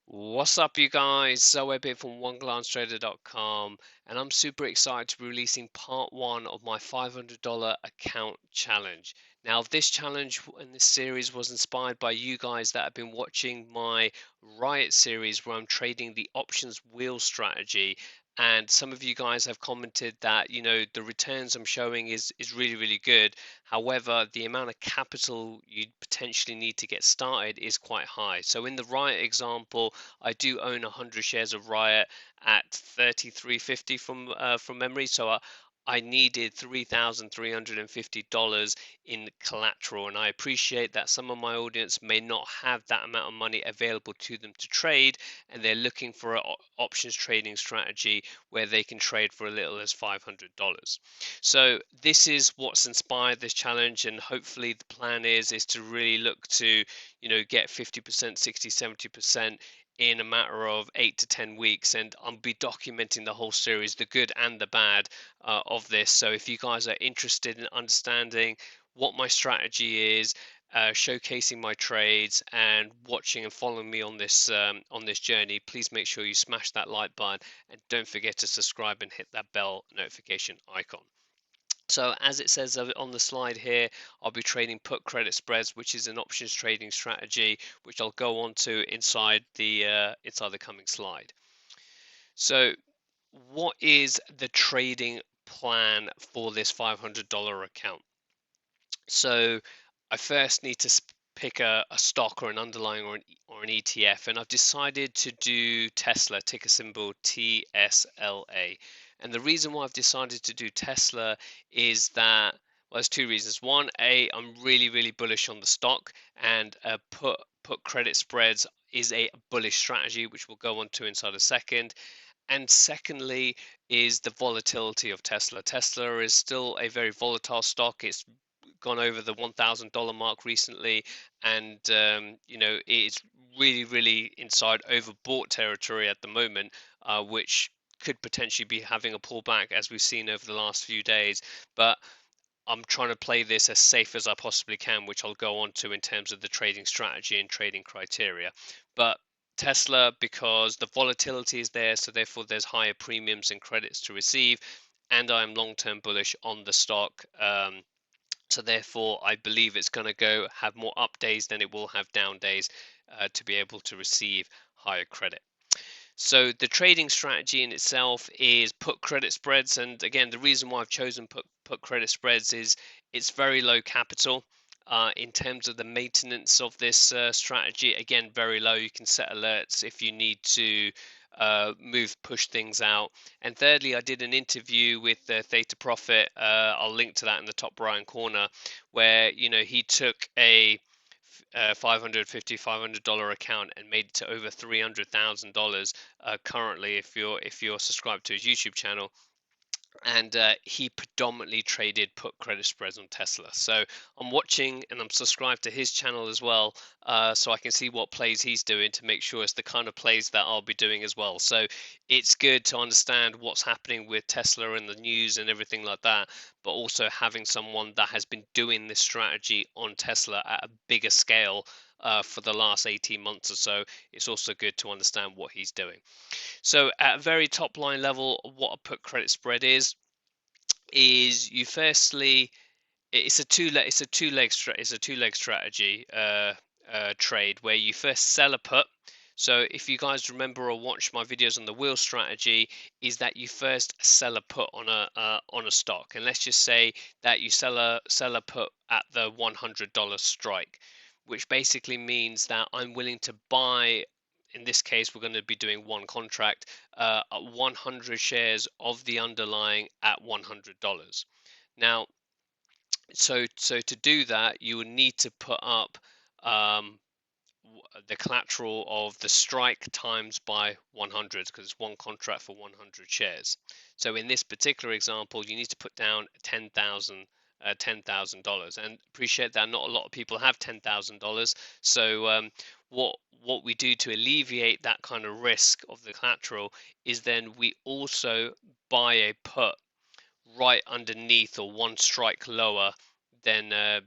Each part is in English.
What's up, you guys? Zoe here from OneGlanceTrader.com, and I'm super excited to be releasing part one of my $500 account challenge. Now, this challenge in this series was inspired by you guys that have been watching my Riot series where I'm trading the options wheel strategy. And some of you guys have commented that, the returns I'm showing is really good. However, the amount of capital you potentially need to get started is quite high. So in the Riot example, I do own 100 shares of Riot at 33.50 from memory. So I needed $3,350 in collateral, and I appreciate that some of my audience may not have that amount of money available to them to trade, and they're looking for an options trading strategy where they can trade for as little as $500. So this is what's inspired this challenge, and hopefully the plan is to really look to get 50%, 60, 70% in a matter of 8 to 10 weeks, and I'll be documenting the whole series, the good and the bad of this. So if you guys are interested in understanding what my strategy is, showcasing my trades, and watching and following me on this journey, please make sure you smash that like button and don't forget to subscribe and hit that bell notification icon. So as it says on the slide here, I'll be trading put credit spreads, which is an options trading strategy, which I'll go on to inside the coming slide. So what is the trading plan for this $500 account? So I first need to pick a stock or an underlying or an ETF, and I've decided to do Tesla, ticker symbol TSLA. And the reason why I've decided to do Tesla is that, well, there's two reasons. One, I'm really bullish on the stock, and put credit spreads is a bullish strategy, which we'll go on to inside a second. And secondly, is the volatility of Tesla. Tesla is still a very volatile stock. It's gone over the $1,000 mark recently, and it's really inside overbought territory at the moment, which could potentially be having a pullback as we've seen over the last few days. But I'm trying to play this as safe as I possibly can, which I'll go on to in terms of the trading strategy and trading criteria. But Tesla, because the volatility is there, so therefore there's higher premiums and credits to receive, and I'm long-term bullish on the stock. So therefore, I believe it's going to have more up days than it will have down days to be able to receive higher credit. So the trading strategy in itself is put credit spreads, and again, the reason why I've chosen put credit spreads is it's very low capital. In terms of the maintenance of this strategy, again, very low. You can set alerts if you need to push things out. And thirdly, I did an interview with Theta Profit. I'll link to that in the top right corner, where he took a $500 account and made it to over $300,000 currently if you're subscribed to his YouTube channel. And he predominantly traded put credit spreads on Tesla. So I'm watching and I'm subscribed to his channel as well, so I can see what plays he's doing to make sure it's the kind of plays that I'll be doing as well. So it's good to understand what's happening with Tesla and the news and everything like that, but also having someone that has been doing this strategy on Tesla at a bigger scale for the last 18 months or so, it's also good to understand what he's doing. So at a very top line level, what a put credit spread is you firstly it's a two leg strategy trade where you first sell a put. So if you guys remember or watch my videos on the wheel strategy, is that you first sell a put on a stock, and let's just say that you sell a put at the $100 strike, which basically means that I'm willing to buy. In this case, we're going to be doing one contract, 100 shares of the underlying at $100. Now, so to do that, you would need to put up um, the collateral of the strike times by 100, because it's one contract for 100 shares. So in this particular example, you need to put down $10,000, and appreciate that not a lot of people have $10,000. So what we do to alleviate that kind of risk of the collateral is then we also buy a put right underneath or one strike lower than uh,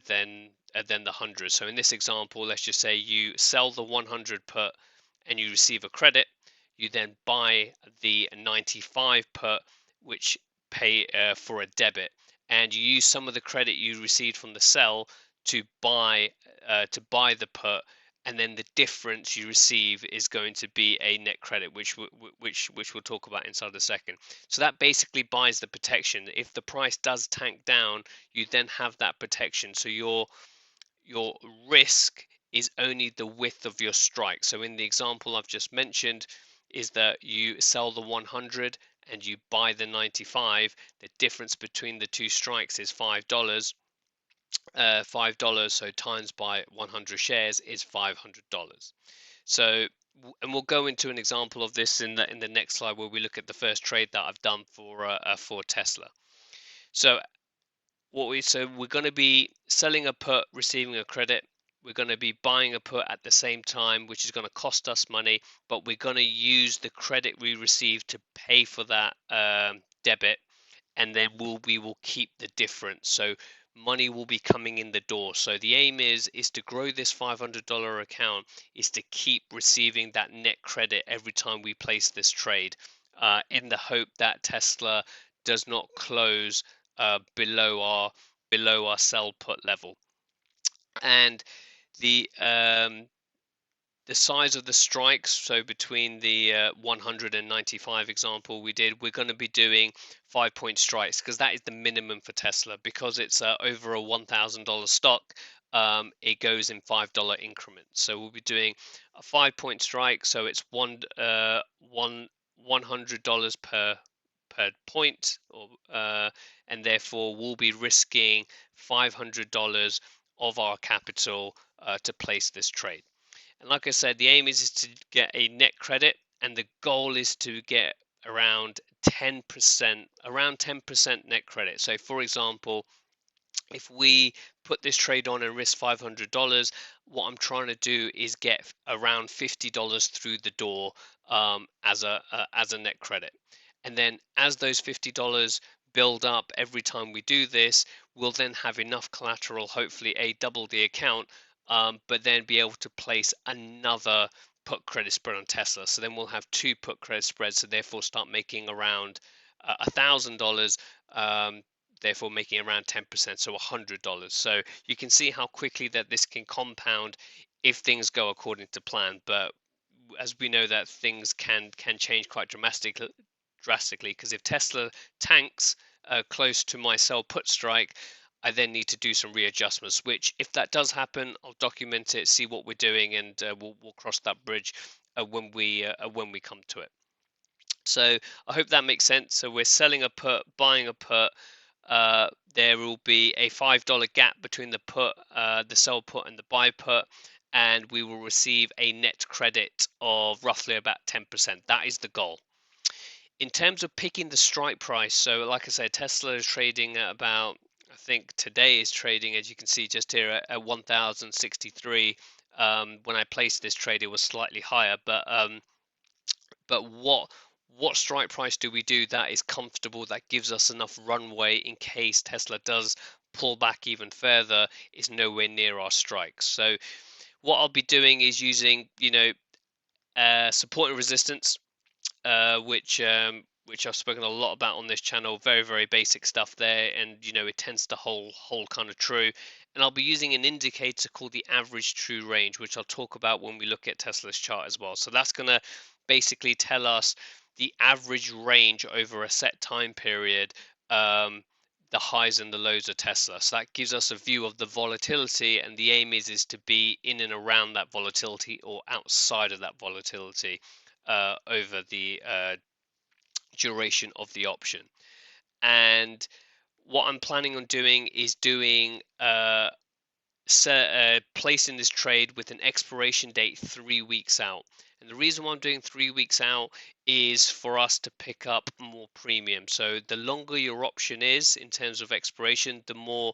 than the 100. So in this example, let's just say you sell the 100 put and you receive a credit, you then buy the 95 put, which pay for a debit, and you use some of the credit you received from the sell to buy the put, and then the difference you receive is going to be a net credit, which we'll talk about inside a second. So that basically buys the protection. If the price does tank down, you then have that protection. So your risk is only the width of your strike. So in the example I've just mentioned, is that you sell the 100 and you buy the 95. The difference between the two strikes is $5. $5, so times by 100 shares is $500. So, and we'll go into an example of this in the next slide, where we look at the first trade that I've done for Tesla. So we're going to be selling a put, receiving a credit. We're going to be buying a put at the same time, which is going to cost us money, but we're going to use the credit we receive to pay for that debit, and then we will keep the difference. So money will be coming in the door. So the aim is to grow this $500 account, is to keep receiving that net credit every time we place this trade, in the hope that Tesla does not close below our sell put level. And the size of the strikes, so between the 195 example we did, we're going to be doing 5-point strikes, because that is the minimum for Tesla. Because it's over a $1,000 stock, it goes in $5 increments. So we'll be doing a 5-point strike, so it's $100 per point, and therefore we'll be risking $500 of our capital to place this trade. And like I said, the aim is to get a net credit, and the goal is to get around 10%, net credit. So for example, if we put this trade on and risk $500, what I'm trying to do is get around $50 through the door, as a net credit. And then as those $50 build up every time we do this, we'll then have enough collateral, hopefully double the account, but then be able to place another put credit spread on Tesla. So then we'll have two put credit spreads, so therefore start making around $1,000, therefore making around 10%, so $100. So you can see how quickly that this can compound if things go according to plan. But as we know, that things can change quite drastically, because if Tesla tanks close to my sell put strike, I then need to do some readjustments, which if that does happen, I'll document it, see what we're doing, and we'll cross that bridge when we come to it. So I hope that makes sense. So we're selling a put, buying a put. There will be a $5 gap between the put, the sell put, and the buy put, and we will receive a net credit of roughly about 10%. That is the goal. In terms of picking the strike price, so like I said, Tesla is trading at about, I think today is trading, as you can see just here, at 1,063. When I placed this trade, it was slightly higher, but what strike price do we do that is comfortable, that gives us enough runway in case Tesla does pull back even further, is nowhere near our strikes. So what I'll be doing is using, support and resistance, which I've spoken a lot about on this channel. Very, very basic stuff there, and it tends to hold kind of true. And I'll be using an indicator called the average true range, which I'll talk about when we look at Tesla's chart as well. So that's going to basically tell us the average range over a set time period, the highs and the lows of Tesla. So that gives us a view of the volatility, and the aim is to be in and around that volatility or outside of that volatility over the duration of the option. And what I'm planning on doing is placing this trade with an expiration date 3 weeks out. And the reason why I'm doing 3 weeks out is for us to pick up more premium. So the longer your option is in terms of expiration, the more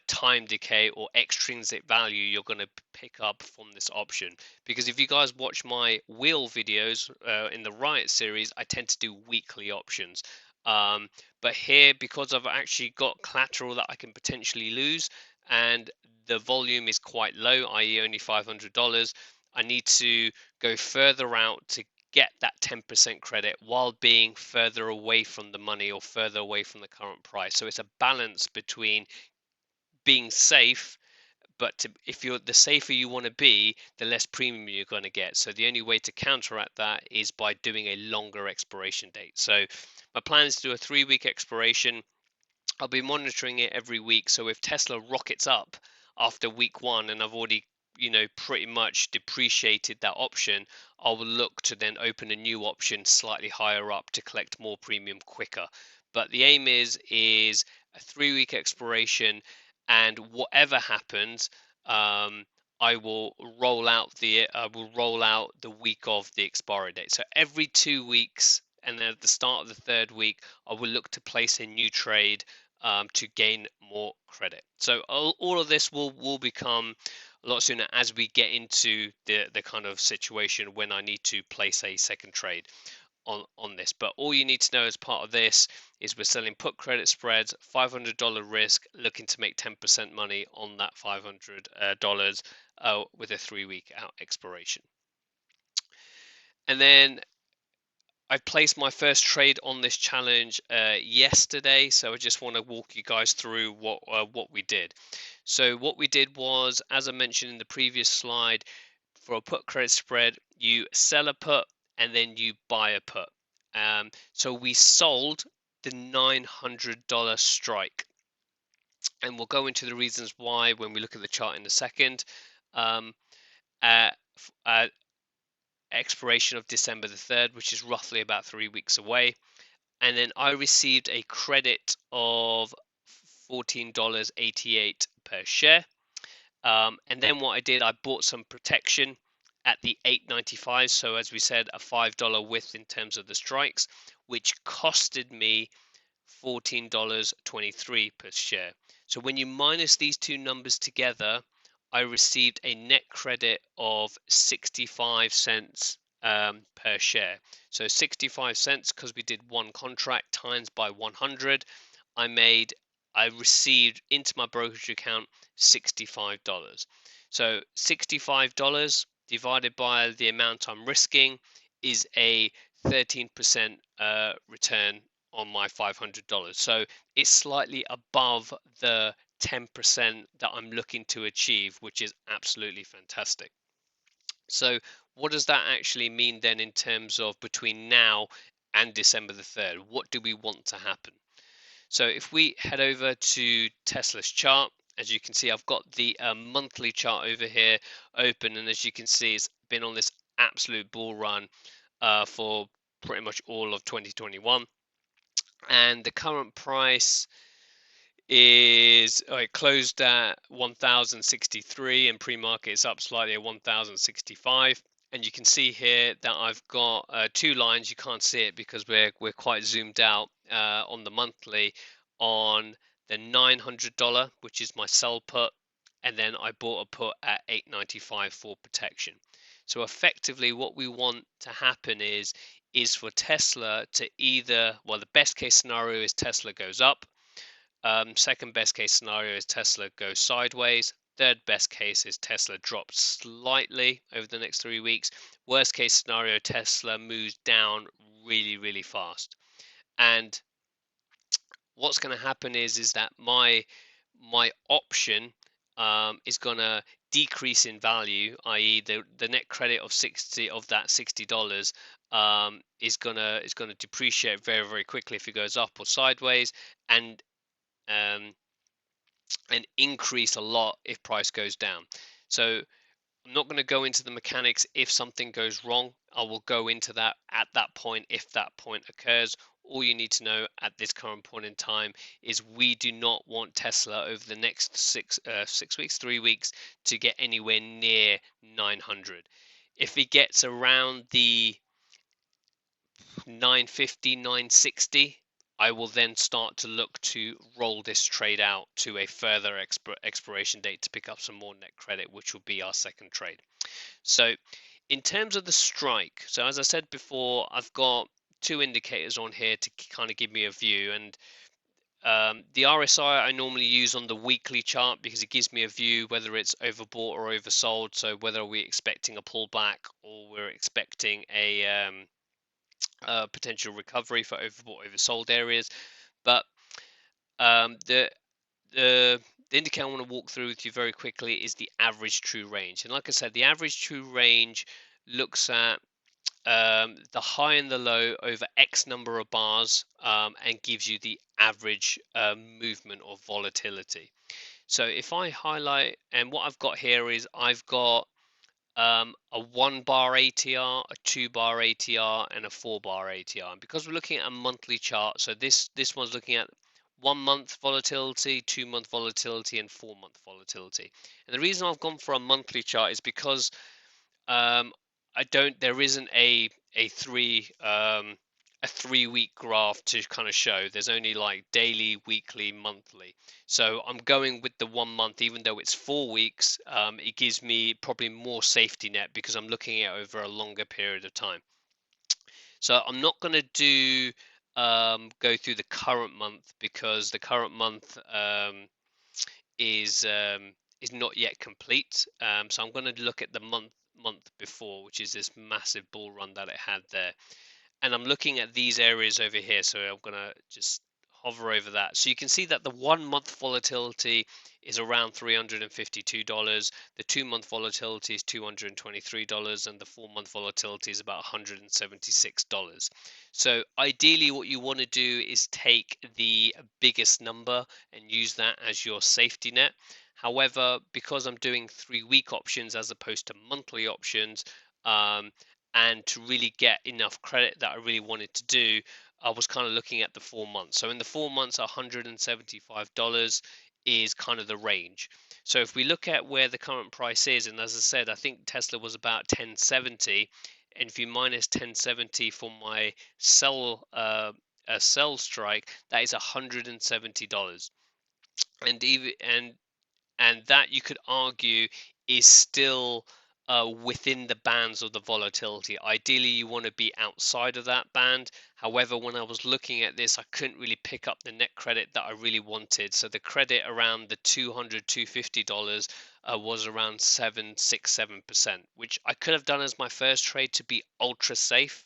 time decay or extrinsic value you're going to pick up from this option. Because if you guys watch my wheel videos in the Riot series, I tend to do weekly options. But here, because I've actually got collateral that I can potentially lose, and the volume is quite low, i.e. only $500, I need to go further out to get that 10% credit while being further away from the money or further away from the current price. So it's a balance between being safe, but if you're the safer you want to be, the less premium you're going to get. So the only way to counteract that is by doing a longer expiration date. So my plan is to do a 3-week expiration. I'll be monitoring it every week. So if Tesla rockets up after week 1 and I've already, pretty much depreciated that option, I will look to then open a new option slightly higher up to collect more premium quicker. But the aim is a 3-week expiration, and whatever happens, I will roll out the week of the expiry date. So every 2 weeks, and then at the start of the 3rd week, I will look to place a new trade to gain more credit. So all of this will become a lot sooner as we get into the kind of situation when I need to place a second trade on this. But all you need to know as part of this is we're selling put credit spreads, $500 risk, looking to make 10% money on that $500 with a 3-week out expiration. And then I placed my first trade on this challenge yesterday, so I just want to walk you guys through what we did. So what we did was, as I mentioned in the previous slide, for a put credit spread, you sell a put and then you buy a put. So we sold the $900 strike, and we'll go into the reasons why when we look at the chart in a second. At expiration of December the 3rd, which is roughly about 3 weeks away. And then I received a credit of $14.88 per share. And then what I did, I bought some protection at the $8.95. So as we said, a $5 width in terms of the strikes, which costed me $14.23 per share. So when you minus these two numbers together, I received a net credit of 65 cents per share. So 65 cents, because we did one contract, times by 100, I received into my brokerage account $65. So $65 divided by the amount I'm risking is a 13% return on my $500. So it's slightly above the 10% that I'm looking to achieve, which is absolutely fantastic. So what does that actually mean then in terms of between now and December the 3rd? What do we want to happen? So if we head over to Tesla's chart, as you can see, I've got the monthly chart over here open, and as you can see, it's been on this absolute bull run for pretty much all of 2021. And the current price is it closed at 1063, and pre-market is up slightly at 1065. And you can see here that I've got 2 lines. You can't see it because we're quite zoomed out on the monthly on the $900, which is my sell put, and then I bought a put at $8.95 for protection. So effectively what we want to happen is for Tesla to either, well, the best case scenario is Tesla goes up. Second best case scenario is Tesla goes sideways. Third best case is Tesla drops slightly over the next 3 weeks. Worst case scenario, Tesla moves down really, really fast. And what's going to happen is that my option is going to decrease in value, i.e. the net credit of $60 is going to depreciate very, very quickly if it goes up or sideways, and increase a lot if price goes down. So I'm not going to go into the mechanics if something goes wrong. I will go into that at that point if that point occurs. All you need to know at this current point in time is we do not want Tesla over the next 3 weeks to get anywhere near 900. If it gets around the 950, 960, I will then start to look to roll this trade out to a further expiration date to pick up some more net credit, which will be our second trade. So in terms of the strike, so as I said before, I've got 2 indicators on here to kind of give me a view, and The RSI I normally use on the weekly chart because it gives me a view whether it's overbought or oversold. So whether we're expecting a pullback or we're expecting a potential recovery for overbought, oversold areas. But um, the the the indicator I want to walk through with you very quickly is the average true range. And like I said, the average true range looks at the high and the low over X number of bars and gives you the average movement or volatility. So if I highlight, and what I've got here is I've got a 1 bar ATR, a 2 bar ATR, and a 4 bar ATR. And because we're looking at a monthly chart, so this one's looking at 1 month volatility, 2 month volatility, and 4 month volatility. And the reason I've gone for a monthly chart is because um, there isn't a three a 3 week graph to kind of show. There's only like daily, weekly, monthly. So I'm going with the 1 month, even though it's 4 weeks. It gives me probably more safety net because I'm looking at it over a longer period of time. So I'm not going to do go through the current month because the current month is um, is not yet complete. So I'm going to look at the month before, which is this massive bull run that it had there. And I'm looking at these areas over here. So I'm going to just hover over that. So you can see that the 1 month volatility is around $352. The 2 month volatility is $223, and the 4 month volatility is about $176. So ideally what you want to do is take the biggest number and use that as your safety net. However, because I'm doing 3 week options as opposed to monthly options, and to really get enough credit that I really wanted to do, I was kind of looking at the 4 months. So in the 4 months, $175 is kind of the range. So if we look at where the current price is, and as I said, I think Tesla was about 1070, and if you minus 1070 for my sell strike, that is $170. And even and that you could argue is still within the bands of the volatility. Ideally, you want to be outside of that band. However, when I was looking at this, I couldn't really pick up the net credit that I really wanted. So the credit around the $250 was around 7%, which I could have done as my first trade to be ultra safe.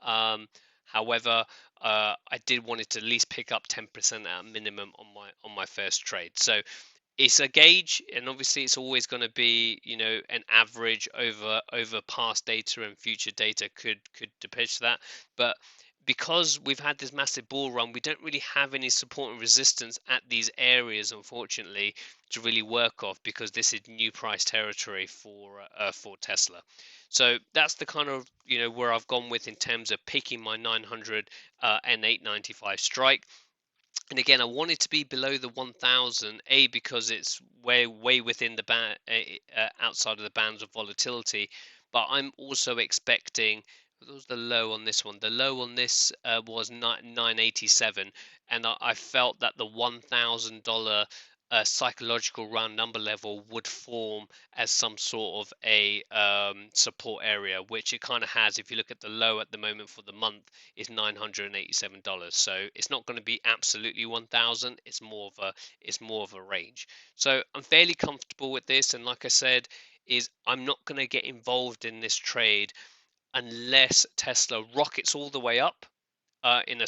However, I did want it to at least pick up 10% at a minimum on my first trade. So it's a gauge, and obviously it's always going to be, an average over past data, and future data could depict that. But because we've had this massive bull run, we don't really have any support and resistance at these areas, unfortunately, to really work off, because this is new price territory for Tesla. So that's the kind of where I've gone with in terms of picking my 900 and 895 strike. And again, I want it to be below the 1000, because it's way within the outside of the bands of volatility. But I'm also expecting, what was the low on this one? The low on this was 987, and I felt that the $1,000 psychological round number level would form as some sort of a support area, which it kind of has. If you look at the low at the moment for the month, is $987. So it's not going to be absolutely 1000. It's more of a range. So I'm fairly comfortable with this, and like I said, is I'm not going to get involved in this trade unless Tesla rockets all the way up in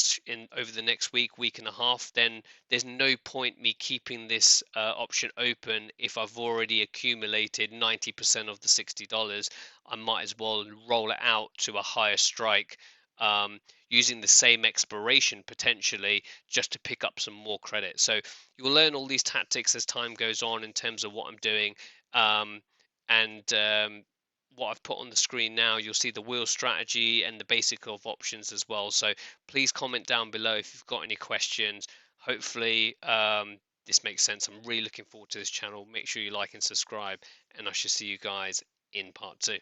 over the next week and a half. Then there's no point me keeping this option open if I've already accumulated 90% of the $60. I might as well roll it out to a higher strike, using the same expiration potentially, just to pick up some more credit. So you'll learn all these tactics as time goes on in terms of what I'm doing. And what I've put on the screen now, you'll see the wheel strategy and the basic of options as well. So please comment down below if you've got any questions. Hopefully this makes sense. I'm really looking forward to this channel. Make sure you like and subscribe, and I shall see you guys in part 2.